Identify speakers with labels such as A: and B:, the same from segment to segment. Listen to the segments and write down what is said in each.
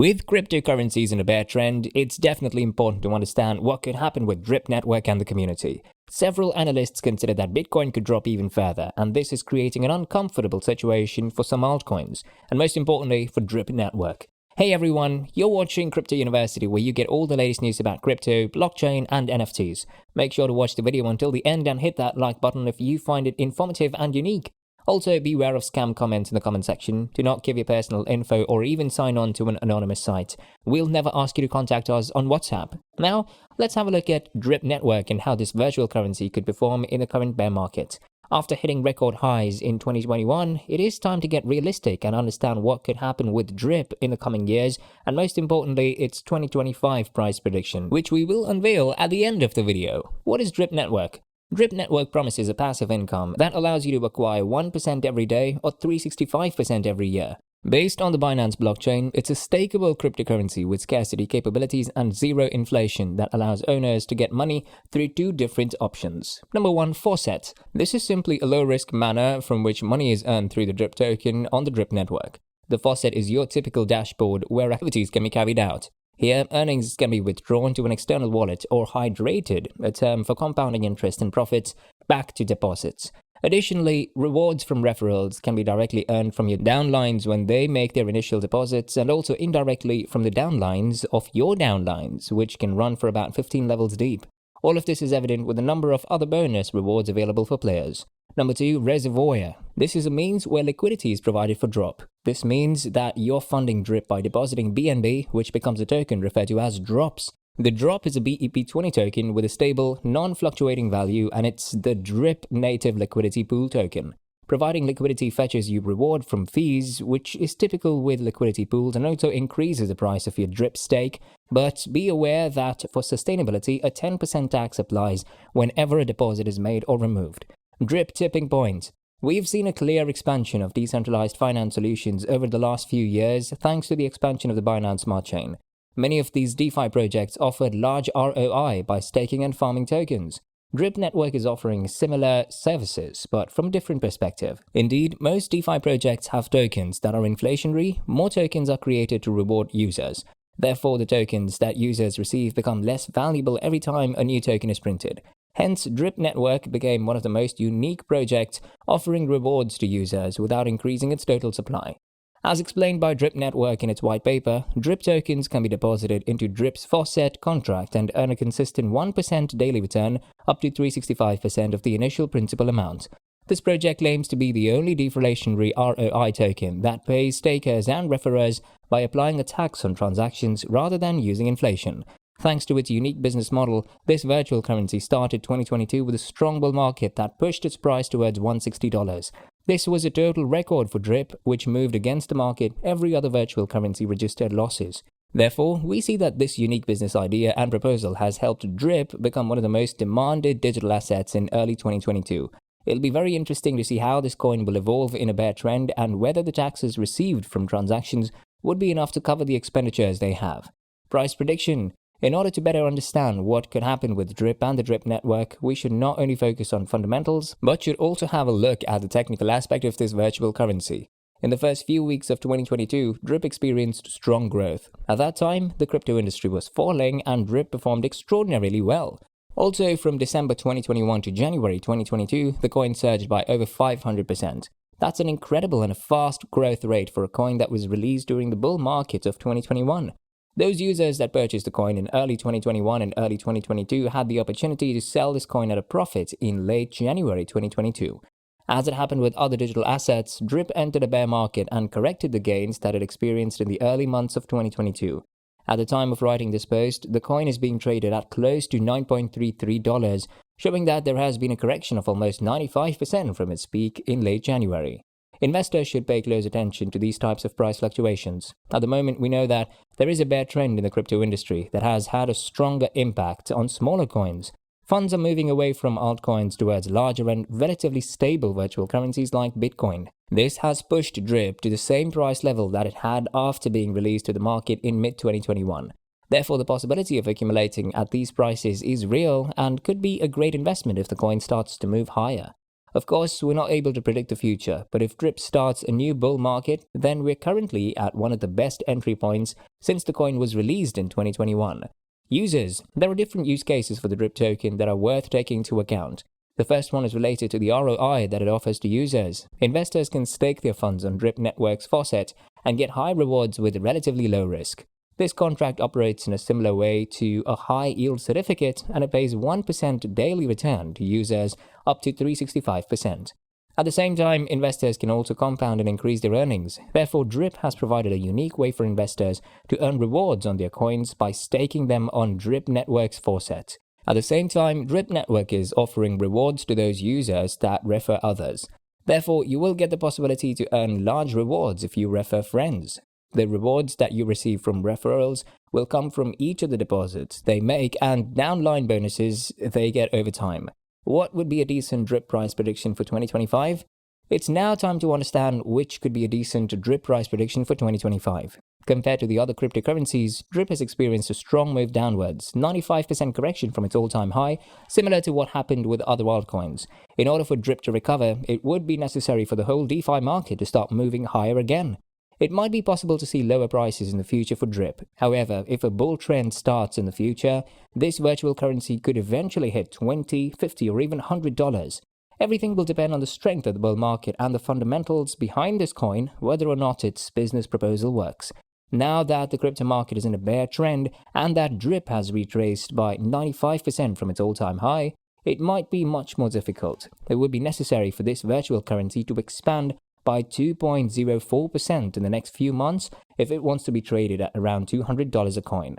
A: With cryptocurrencies in a bear trend, it's definitely important to understand what could happen with Drip Network and the community. Several analysts consider that Bitcoin could drop even further, and this is creating an uncomfortable situation for some altcoins, and most importantly, for Drip Network. Hey everyone, you're watching Crypto University, where you get all the latest news about crypto, blockchain, and NFTs. Make sure to watch the video until the end and hit that like button if you find it informative and unique. Also, beware of scam comments in the comment section. Do not give your personal info or even sign on to an anonymous site. We'll never ask you to contact us on WhatsApp. Now, let's have a look at Drip Network and how this virtual currency could perform in the current bear market. After hitting record highs in 2021, it is time to get realistic and understand what could happen with Drip in the coming years, and most importantly, its 2025 price prediction, which we will unveil at the end of the video. What is Drip Network? Drip Network promises a passive income that allows you to acquire 1% every day or 365% every year. Based on the Binance blockchain, it's a stakeable cryptocurrency with scarcity capabilities and zero inflation that allows owners to get money through two different options. Number 1, Faucet. This is simply a low-risk manner from which money is earned through the Drip token on the Drip network. The Faucet is your typical dashboard where activities can be carried out. Here, earnings can be withdrawn to an external wallet or hydrated, a term for compounding interest and profits, back to deposits. Additionally, rewards from referrals can be directly earned from your downlines when they make their initial deposits, and also indirectly from the downlines of your downlines, which can run for about 15 levels deep. All of this is evident with a number of other bonus rewards available for players. Number 2, Reservoir. This is a means where liquidity is provided for Drop. This means that you're funding Drip by depositing BNB, which becomes a token referred to as drops. The drop is a BEP20 token with a stable, non-fluctuating value, and it's the Drip native liquidity pool token. Providing liquidity fetches you reward from fees, which is typical with liquidity pools and also increases the price of your Drip stake. But be aware that for sustainability, a 10% tax applies whenever a deposit is made or removed. Drip tipping point. We've seen a clear expansion of decentralized finance solutions over the last few years thanks to the expansion of the Binance Smart Chain. Many of these DeFi projects offered large ROI by staking and farming tokens. Drip Network is offering similar services, but from a different perspective. Indeed, most DeFi projects have tokens that are inflationary. More tokens are created to reward users. Therefore, the tokens that users receive become less valuable every time a new token is printed. Hence, Drip Network became one of the most unique projects, offering rewards to users without increasing its total supply. As explained by Drip Network in its white paper, Drip tokens can be deposited into Drip's Faucet contract and earn a consistent 1% daily return up to 365% of the initial principal amount. This project claims to be the only deflationary ROI token that pays stakers and referrers by applying a tax on transactions rather than using inflation. Thanks to its unique business model, this virtual currency started 2022 with a strong bull market that pushed its price towards $160. This was a total record for Drip, which moved against the market. Every other virtual currency registered losses. Therefore, we see that this unique business idea and proposal has helped Drip become one of the most demanded digital assets in early 2022. It'll be very interesting to see how this coin will evolve in a bear trend and whether the taxes received from transactions would be enough to cover the expenditures they have. Price prediction. In order to better understand what could happen with Drip and the Drip network, we should not only focus on fundamentals, but should also have a look at the technical aspect of this virtual currency. In the first few weeks of 2022, Drip experienced strong growth. At that time, the crypto industry was falling and Drip performed extraordinarily well. Also, from December 2021 to January 2022, the coin surged by over 500%. That's an incredible and a fast growth rate for a coin that was released during the bull market of 2021. Those users that purchased the coin in early 2021 and early 2022 had the opportunity to sell this coin at a profit in late January 2022. As it happened with other digital assets, Drip entered a bear market and corrected the gains that it experienced in the early months of 2022. At the time of writing this post, the coin is being traded at close to $9.33, showing that there has been a correction of almost 95% from its peak in late January. Investors should pay close attention to these types of price fluctuations. At the moment, we know that there is a bear trend in the crypto industry that has had a stronger impact on smaller coins. Funds are moving away from altcoins towards larger and relatively stable virtual currencies like Bitcoin. This has pushed Drip to the same price level that it had after being released to the market in mid-2021. Therefore, the possibility of accumulating at these prices is real and could be a great investment if the coin starts to move higher. Of course, we're not able to predict the future, but if DRIP starts a new bull market, then we're currently at one of the best entry points since the coin was released in 2021. Users. There are different use cases for the DRIP token that are worth taking into account. The first one is related to the ROI that it offers to users. Investors can stake their funds on DRIP Network's Faucet and get high rewards with relatively low risk. This contract operates in a similar way to a high-yield certificate, and it pays 1% daily return to users up to 365%. At the same time, investors can also compound and increase their earnings. Therefore, DRIP has provided a unique way for investors to earn rewards on their coins by staking them on DRIP Network's Faucet. At the same time, DRIP Network is offering rewards to those users that refer others. Therefore, you will get the possibility to earn large rewards if you refer friends. The rewards that you receive from referrals will come from each of the deposits they make and downline bonuses they get over time. What would be a decent DRIP price prediction for 2025? It's now time to understand which could be a decent DRIP price prediction for 2025. Compared to the other cryptocurrencies, DRIP has experienced a strong move downwards, 95% correction from its all-time high, similar to what happened with other altcoins. In order for DRIP to recover, it would be necessary for the whole DeFi market to start moving higher again. It might be possible to see lower prices in the future for DRIP. However, if a bull trend starts in the future, this virtual currency could eventually hit $20, $50, or even $100. Everything will depend on the strength of the bull market and the fundamentals behind this coin, whether or not its business proposal works. Now that the crypto market is in a bear trend and that DRIP has retraced by 95% from its all-time high, it might be much more difficult. It would be necessary for this virtual currency to expand by 2.04% in the next few months if it wants to be traded at around $200 a coin.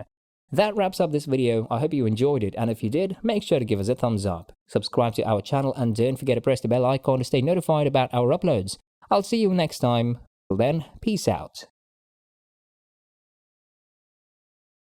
A: That wraps up this video. I hope you enjoyed it, and if you did, make sure to give us a thumbs up. Subscribe to our channel and don't forget to press the bell icon to stay notified about our uploads. I'll see you next time. Till then, peace out.